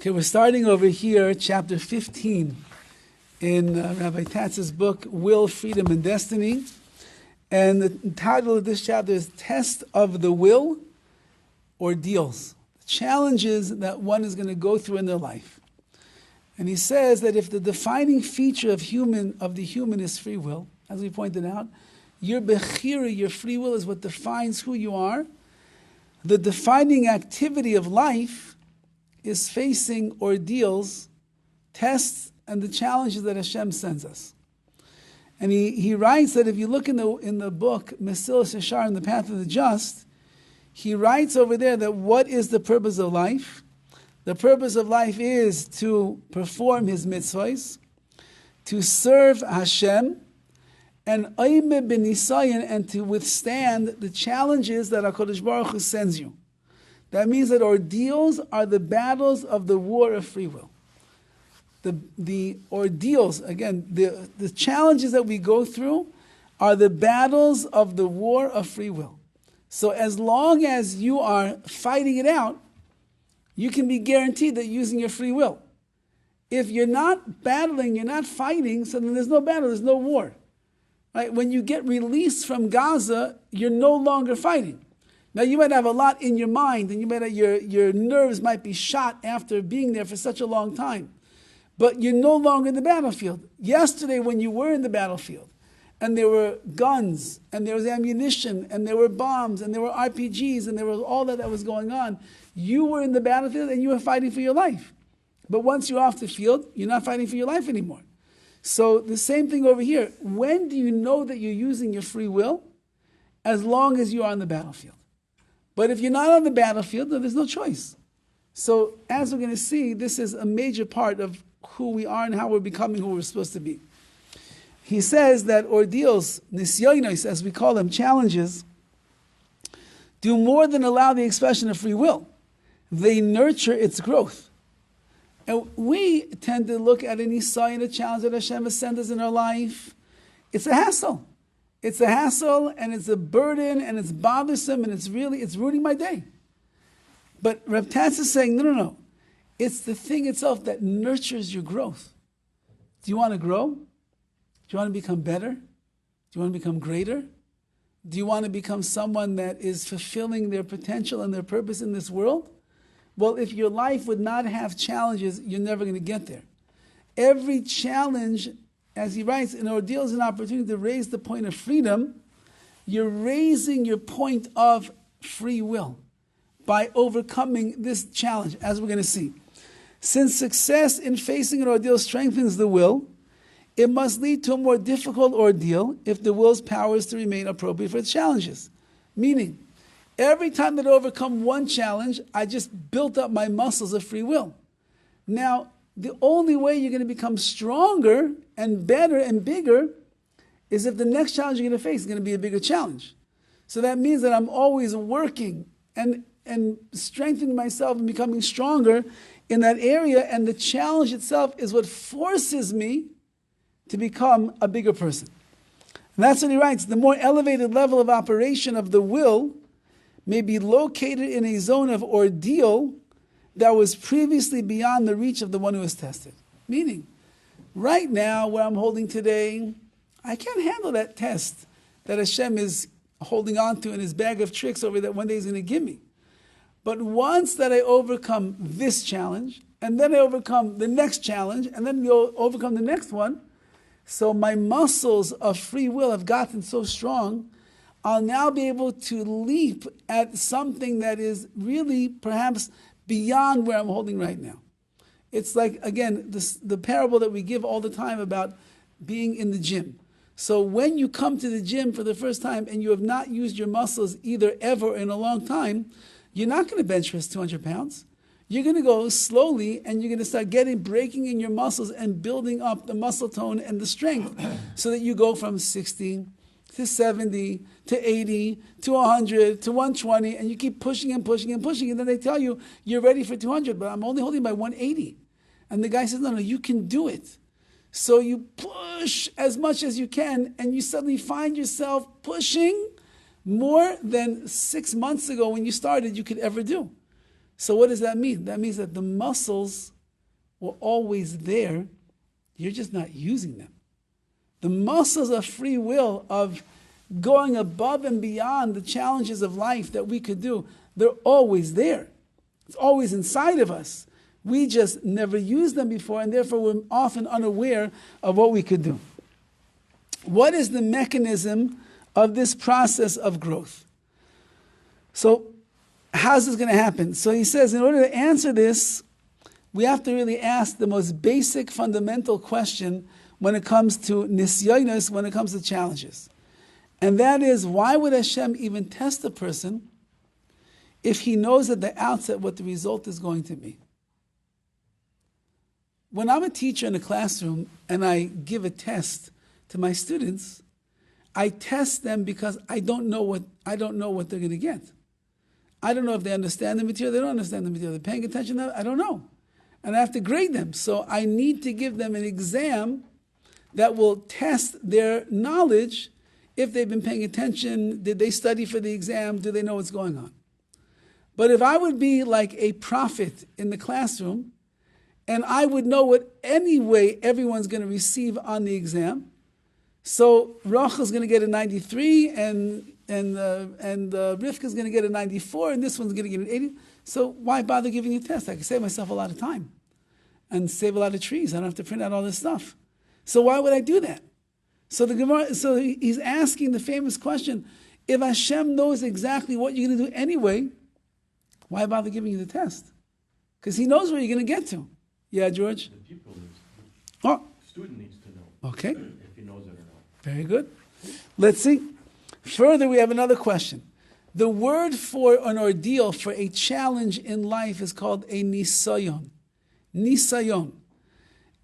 Okay, we're starting over here, chapter 15, in Rabbi Tatz's book, Will, Freedom, and Destiny. And the title of this chapter is Test of the Will, Ordeals, challenges that one is going to go through in their life. And he says that if the defining feature of the human is free will, as we pointed out, your BECHIRA, your free will, is what defines who you are. The defining activity of life is facing ordeals, tests, and the challenges that Hashem sends us. And he writes that if you look in the book, Mesilas Yashar, in the Path of the Just, he writes over there that what is the purpose of life? The purpose of life is to perform his mitzvahs, to serve Hashem, and oime b'nisayon, and to withstand the challenges that HaKadosh Baruch Hu sends you. That means that ordeals are the battles of the war of free will. The ordeals, again, the challenges that we go through are the battles of the war of free will. So as long as you are fighting it out, you can be guaranteed that you're using your free will. If you're not battling, you're not fighting, so then there's no battle, there's no war. Right? When you get released from Gaza, you're no longer fighting. Now you might have a lot in your mind, and your nerves might be shot after being there for such a long time. But you're no longer in the battlefield. Yesterday when you were in the battlefield, and there were guns, and there was ammunition, and there were bombs, and there were RPGs, and there was all that was going on, you were in the battlefield and you were fighting for your life. But once you're off the field, you're not fighting for your life anymore. So the same thing over here. When do you know that you're using your free will? As long as you are on the battlefield. But if you're not on the battlefield, then there's no choice. So as we're going to see, this is a major part of who we are and how we're becoming who we're supposed to be. He says that ordeals, nisyonos, as we call them, challenges, do more than allow the expression of free will. They nurture its growth. And we tend to look at any sign, a challenge that Hashem has sent us in our life. It's a hassle. It's a hassle, and it's a burden, and it's bothersome, and it's ruining my day. But Reb Tatz is saying, no. It's the thing itself that nurtures your growth. Do you want to grow? Do you want to become better? Do you want to become greater? Do you want to become someone that is fulfilling their potential and their purpose in this world? Well, if your life would not have challenges, you're never going to get there. Every challenge, as he writes, an ordeal is an opportunity to raise the point of freedom. You're raising your point of free will by overcoming this challenge, as we're going to see. Since success in facing an ordeal strengthens the will, it must lead to a more difficult ordeal if the will's power is to remain appropriate for its challenges. Meaning, every time that I overcome one challenge, I just built up my muscles of free will. Now, the only way you're going to become stronger and better and bigger is if the next challenge you're going to face is going to be a bigger challenge. So that means that I'm always working and strengthening myself and becoming stronger in that area, and the challenge itself is what forces me to become a bigger person. And that's what he writes. The more elevated level of operation of the will may be located in a zone of ordeal that was previously beyond the reach of the one who is tested. Meaning, right now, where I'm holding today, I can't handle that test that Hashem is holding on to in his bag of tricks over that one day he's going to give me. But once that I overcome this challenge, and then I overcome the next challenge, and then you'll overcome the next one, so my muscles of free will have gotten so strong, I'll now be able to leap at something that is really perhaps beyond where I'm holding right now. It's like, again, the parable that we give all the time about being in the gym. So when you come to the gym for the first time and you have not used your muscles either ever or in a long time, you're not going to bench press 200 pounds. You're going to go slowly, and you're going to start breaking in your muscles and building up the muscle tone and the strength so that you go from 60 to 70 to 80 to 100 to 120, and you keep pushing and pushing and pushing, and then they tell you, you're ready for 200, but I'm only holding by 180. And the guy says, no, you can do it. So you push as much as you can, and you suddenly find yourself pushing more than 6 months ago when you started you could ever do. So what does that mean? That means that the muscles were always there. You're just not using them. The muscles of free will, of going above and beyond the challenges of life that we could do, they're always there. It's always inside of us. We just never used them before, and therefore we're often unaware of what we could do. What is the mechanism of this process of growth? So, how's this going to happen? So he says, in order to answer this, we have to really ask the most basic, fundamental question when it comes to nisyonos, when it comes to challenges. And that is, why would Hashem even test a person if he knows at the outset what the result is going to be? When I'm a teacher in a classroom and I give a test to my students, I test them because I don't know what they're going to get. I don't know if they understand the material, they don't understand the material, they're paying attention, I don't know. And I have to grade them. So I need to give them an exam that will test their knowledge. If they've been paying attention, did they study for the exam, do they know what's going on? But if I would be like a prophet in the classroom, and I would know what anyway everyone's going to receive on the exam, so Rachel's going to get a 93, and Rivka's going to get a 94, and this one's going to get an 80. So why bother giving a test? I can save myself a lot of time and save a lot of trees. I don't have to print out all this stuff. So why would I do that? So the Gemara, so he's asking the famous question: if Hashem knows exactly what you're going to do anyway, why bother giving you the test? Because He knows where you're going to get to. Yeah, George? The pupil needs to know. The student needs to know. Okay. If he knows it or not. Very good. Let's see. Further, we have another question. The word for an ordeal, for a challenge in life, is called a nisayon. Nisayon.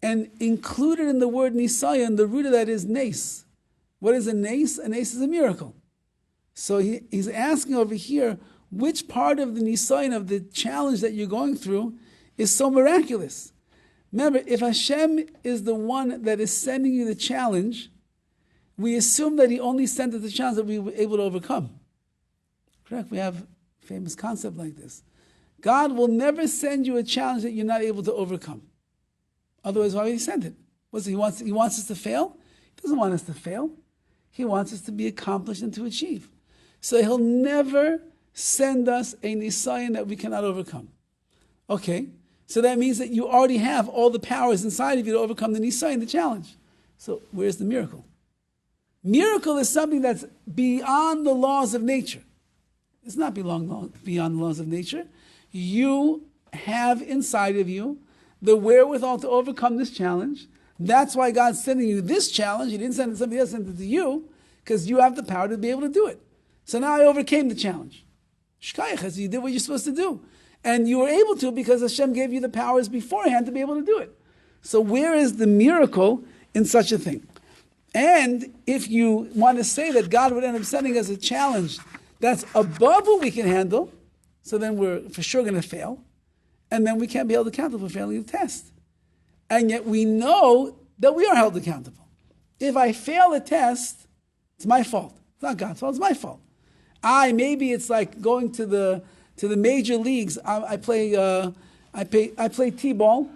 And included in the word nisayon, the root of that is nes. What is a nes? A nes is a miracle. So he's asking over here, which part of the nisayon, of the challenge that you're going through, is so miraculous? Remember, if Hashem is the one that is sending you the challenge, we assume that He only sent us the challenge that we were able to overcome. Correct? We have a famous concept like this. God will never send you a challenge that you're not able to overcome. Otherwise, why would He send it? What's it? He wants us to fail? He doesn't want us to fail. He wants us to be accomplished and to achieve. So He'll never send us a nisayon that we cannot overcome. Okay, so that means that you already have all the powers inside of you to overcome the nisayon, the challenge. So where's the miracle? Miracle is something that's beyond the laws of nature. It's not beyond the laws of nature. You have inside of you the wherewithal to overcome this challenge. That's why God's sending you this challenge. He didn't send it to somebody else, sent it to you, because you have the power to be able to do it. So now I overcame the challenge. Shkayach, you did what you're supposed to do. And you were able to because Hashem gave you the powers beforehand to be able to do it. So where is the miracle in such a thing? And if you want to say that God would end up sending us a challenge that's above what we can handle, so then we're for sure going to fail, and then we can't be held accountable for failing the test. And yet we know that we are held accountable. If I fail a test, it's my fault. It's not God's fault, it's my fault. Maybe it's like going to the major leagues. I play t-ball,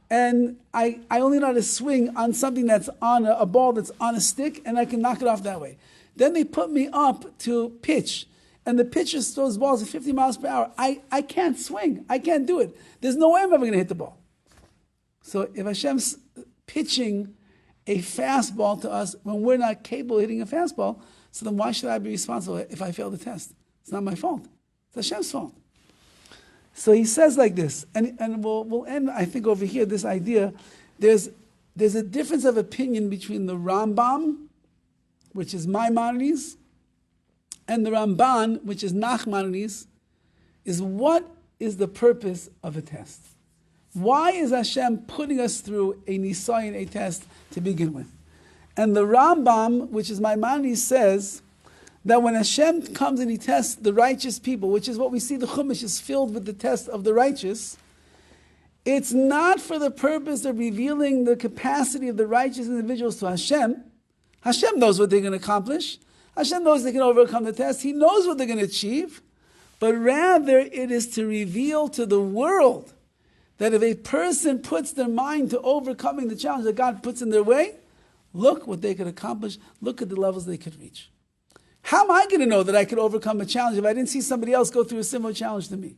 and I only know how to swing on something that's on a ball that's on a stick, and I can knock it off that way. Then they put me up to pitch, and the pitcher throws balls at 50 miles per hour. I can't swing. I can't do it. There's no way I'm ever going to hit the ball. So if Hashem's pitching a fastball to us when we're not capable of hitting a fastball, so then why should I be responsible if I fail the test? It's not my fault. It's Hashem's fault. So he says like this, and we'll end, I think, over here, this idea. There's a difference of opinion between the Rambam, which is Maimonides, and the Ramban, which is Nachmanides, is what is the purpose of a test? Why is Hashem putting us through a nisayon, a test, to begin with? And the Rambam, which is Maimonides, says that when Hashem comes and He tests the righteous people, which is what we see, the Chumash is filled with the test of the righteous, it's not for the purpose of revealing the capacity of the righteous individuals to Hashem. Hashem knows what they're going to accomplish. Hashem knows they can overcome the test. He knows what they're going to achieve. but rather it is to reveal to the world that if a person puts their mind to overcoming the challenge that God puts in their way, look what they could accomplish, look at the levels they could reach. How am I going to know that I could overcome a challenge if I didn't see somebody else go through a similar challenge to me?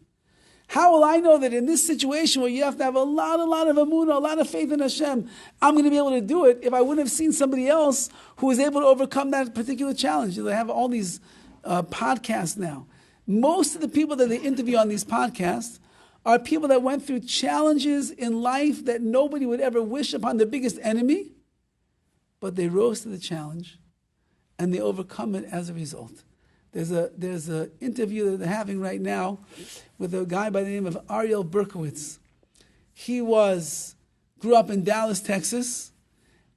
How will I know that in this situation where you have to have a lot of emunah, a lot of faith in Hashem, I'm going to be able to do it if I wouldn't have seen somebody else who was able to overcome that particular challenge? They have all these podcasts now. Most of the people that they interview on these podcasts are people that went through challenges in life that nobody would ever wish upon their biggest enemy, but they rose to the challenge and they overcome it as a result. There's a interview that they're having right now with a guy by the name of Ariel Berkowitz. He grew up in Dallas, Texas,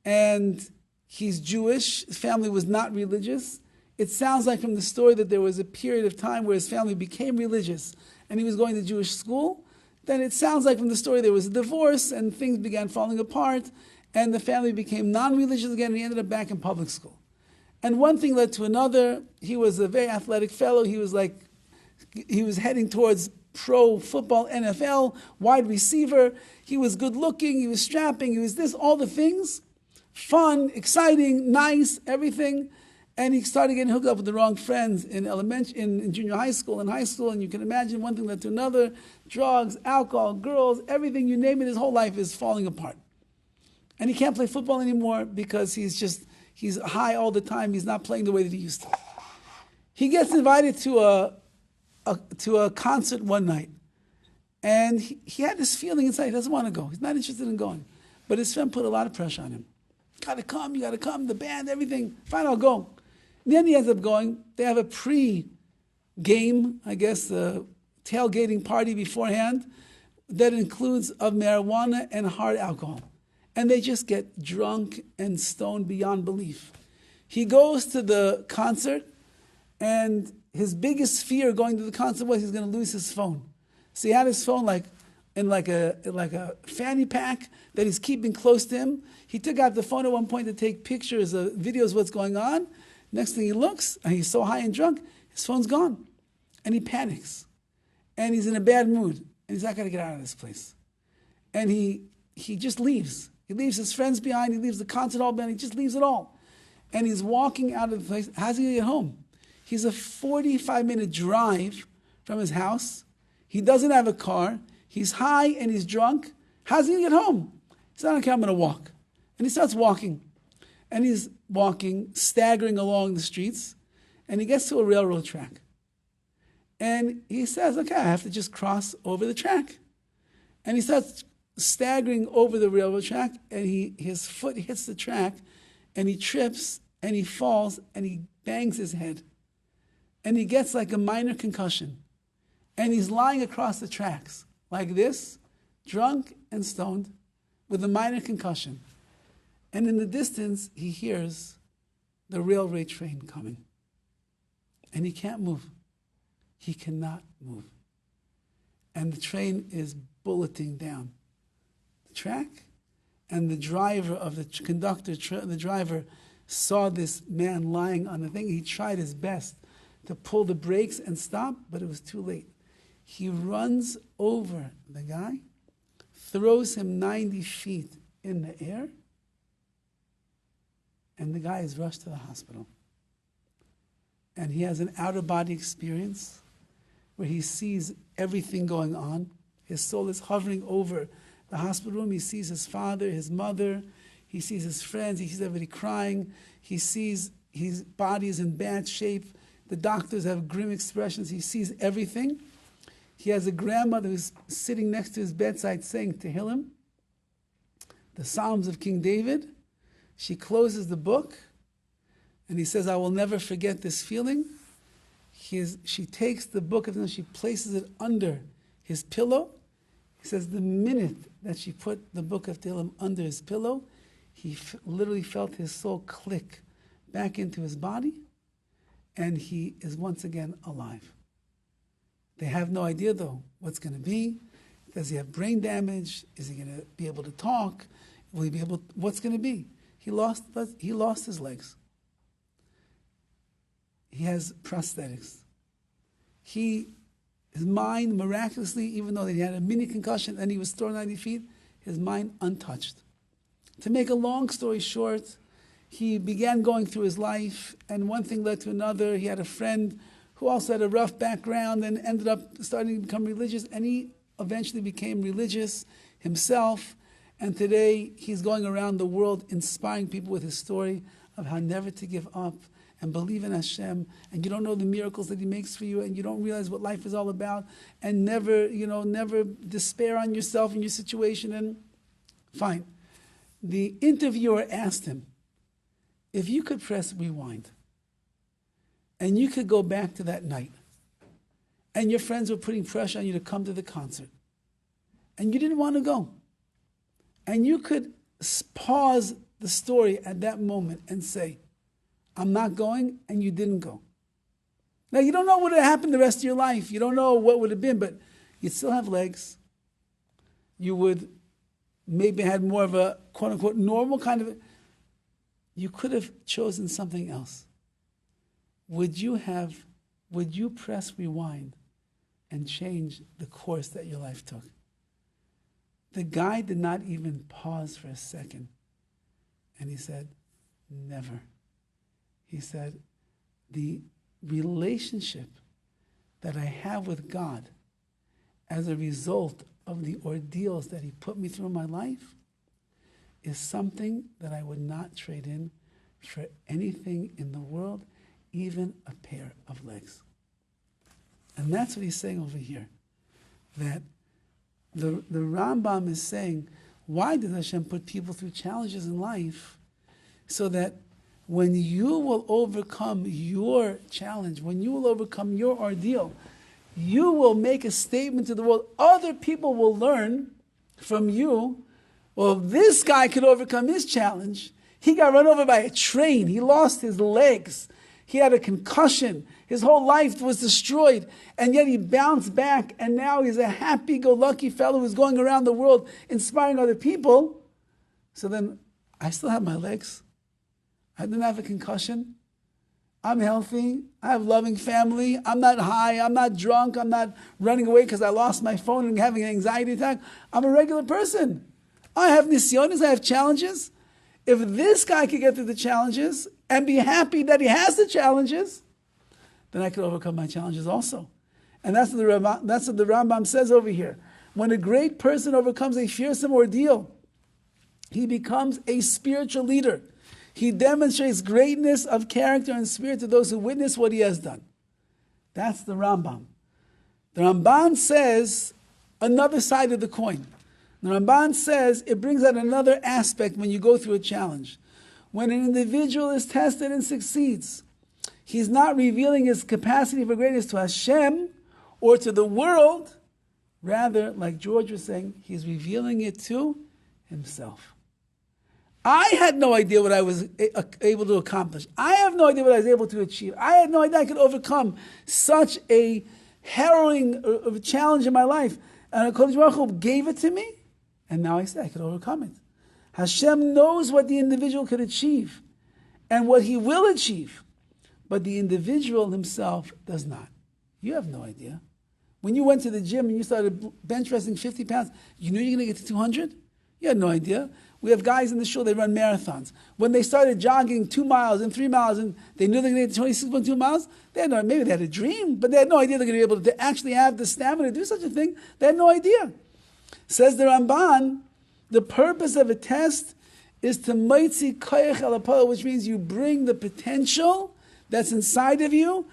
and he's Jewish. His family was not religious. It sounds like from the story that there was a period of time where his family became religious and he was going to Jewish school. Then it sounds like from the story there was a divorce and things began falling apart and the family became non-religious again and he ended up back in public school. And one thing led to another. He was a very athletic fellow. He was heading towards pro football, NFL, wide receiver. He was good looking. He was strapping. He was this, all the things. Fun, exciting, nice, everything. And he started getting hooked up with the wrong friends in junior high school and high school. And you can imagine one thing led to another. Drugs, alcohol, girls, everything, you name it, his whole life is falling apart. And he can't play football anymore because he's high all the time. He's not playing the way that he used to. He gets invited to a concert one night. And he had this feeling inside. He doesn't want to go. He's not interested in going. But his friend put a lot of pressure on him. You got to come, the band, everything. Fine, I'll go. In the end, he ends up going. They have a pre-game, I guess, tailgating party beforehand that includes of marijuana and hard alcohol. And they just get drunk and stoned beyond belief. He goes to the concert, and his biggest fear going to the concert was he's going to lose his phone. So he had his phone in a fanny pack that he's keeping close to him. He took out the phone at one point to take pictures of videos of what's going on. Next thing he looks, and he's so high and drunk, his phone's gone. And he panics. And he's in a bad mood. And he's not going to get out of this place. And he just leaves. He leaves his friends behind. He leaves the concert hall behind. He just leaves it all. And he's walking out of the place. How's he going to get home? He's a 45-minute drive from his house. He doesn't have a car. He's high and he's drunk. How's he going to get home? He said, okay, I'm going to walk. And he starts walking. And he's walking, staggering along the streets. And he gets to a railroad track. And he says, okay, I have to just cross over the track. And he starts staggering over the railroad track, and his foot hits the track, and he trips, and he falls, and he bangs his head. And he gets like a minor concussion. And he's lying across the tracks, like this, drunk and stoned, with a minor concussion. And in the distance, he hears the railway train coming. And he can't move. He cannot move. And the train is bulleting down the track, and the driver of the conductor, the driver, saw this man lying on the thing. He tried his best to pull the brakes and stop, but it was too late. He runs over the guy, throws him 90 feet in the air, and the guy is rushed to the hospital. And he has an out-of-body experience where he sees everything going on. His soul is hovering over the hospital room. He sees his father, his mother. He sees his friends. He sees everybody crying. He sees his body is in bad shape. The doctors have grim expressions. He sees everything. He has a grandmother who's sitting next to his bedside saying Tehillim, the Psalms of King David. She closes the book, and he says, I will never forget this feeling. She takes the book and she places it under his pillow. He says the minute that she put the book of Tehillim under his pillow, he literally felt his soul click back into his body, and he is once again alive. They have no idea, though, what's going to be. Does he have brain damage? Is he going to be able to talk? Will he be able? What's going to be? He lost his legs. He has prosthetics. He His mind, miraculously, even though he had a mini concussion and he was thrown 90 feet, his mind untouched. To make a long story short, he began going through his life, and one thing led to another. He had a friend who also had a rough background and ended up starting to become religious, and he eventually became religious himself. And today, he's going around the world inspiring people with his story of how never to give up and believe in Hashem, and you don't know the miracles that He makes for you, and you don't realize what life is all about, and never despair on yourself and your situation. And fine. The interviewer asked him, if you could press rewind, and you could go back to that night, and your friends were putting pressure on you to come to the concert, and you didn't want to go, and you could pause the story at that moment and say, I'm not going, and you didn't go. Now, you don't know what would have happened the rest of your life. You don't know what would have been, but you'd still have legs. You would maybe had more of a quote-unquote normal kind of... You could have chosen something else. Would you press rewind and change the course that your life took? The guy did not even pause for a second. And he said, never. He said, the relationship that I have with God as a result of the ordeals that He put me through in my life is something that I would not trade in for anything in the world, even a pair of legs. And that's what he's saying over here. That the Rambam is saying, why does Hashem put people through challenges in life? So that when you will overcome your challenge, when you will overcome your ordeal, you will make a statement to the world. Other people will learn from you. Well, this guy could overcome his challenge. He got run over by a train. He lost his legs. He had a concussion. His whole life was destroyed. And yet he bounced back. And now he's a happy-go-lucky fellow who's going around the world inspiring other people. So then, I still have my legs. I didn't have a concussion. I'm healthy. I have a loving family. I'm not high. I'm not drunk. I'm not running away because I lost my phone and having an anxiety attack. I'm a regular person. I have nisyonis. I have challenges. If this guy could get through the challenges and be happy that he has the challenges, then I could overcome my challenges also. And that's what the Rambam says over here. When a great person overcomes a fearsome ordeal, he becomes a spiritual leader. He demonstrates greatness of character and spirit to those who witness what he has done. That's the Rambam. The Ramban says another side of the coin. The Ramban says it brings out another aspect when you go through a challenge. When an individual is tested and succeeds, he's not revealing his capacity for greatness to Hashem or to the world. Rather, like George was saying, he's revealing it to himself. I had no idea what I was able to accomplish. I have no idea what I was able to achieve. I had no idea I could overcome such a harrowing challenge in my life. And HaKadosh Baruch Hu gave it to me, and now I say I could overcome it. Hashem knows what the individual could achieve and what he will achieve, but the individual himself does not. You have no idea. When you went to the gym and you started bench pressing 50 pounds, you knew you were going to get to 200? You had no idea. We have guys in the shul, they run marathons. When they started jogging 2 miles and 3 miles and they knew they were going to get 26.2 miles, they had no, maybe they had a dream, but they had no idea they're going to be able to actually have the stamina to do such a thing. They had no idea. Says the Ramban, the purpose of a test is to maitzi koyach alapala, which means you bring the potential that's inside of you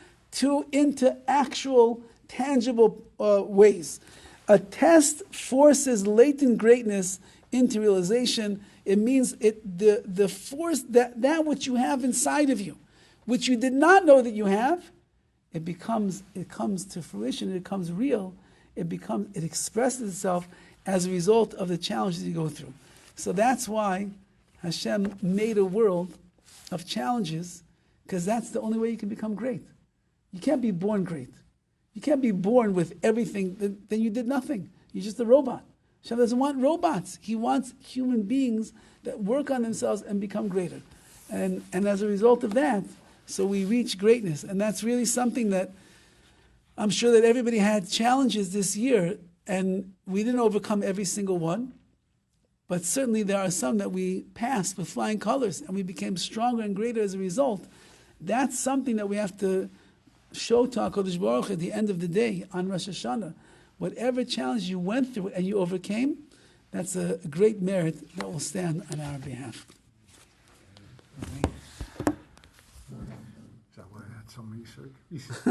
into actual, tangible ways. A test forces latent greatness into realization. It means the force that which you have inside of you, which you did not know that you have, it comes to fruition, it becomes real, it expresses itself as a result of the challenges you go through. So that's why Hashem made a world of challenges, because that's the only way you can become great. You can't be born great. You can't be born with everything, then you did nothing. You're just a robot. Hashem doesn't want robots. He wants human beings that work on themselves and become greater. And as a result of that, so we reach greatness. And that's really something that I'm sure that everybody had challenges this year, and we didn't overcome every single one. But certainly there are some that we passed with flying colors, and we became stronger and greater as a result. That's something that we have to show to HaKadosh Baruch Hu at the end of the day on Rosh Hashanah. Whatever challenge you went through and you overcame, that's a great merit that will stand on our behalf. Is that why I had so many circuits?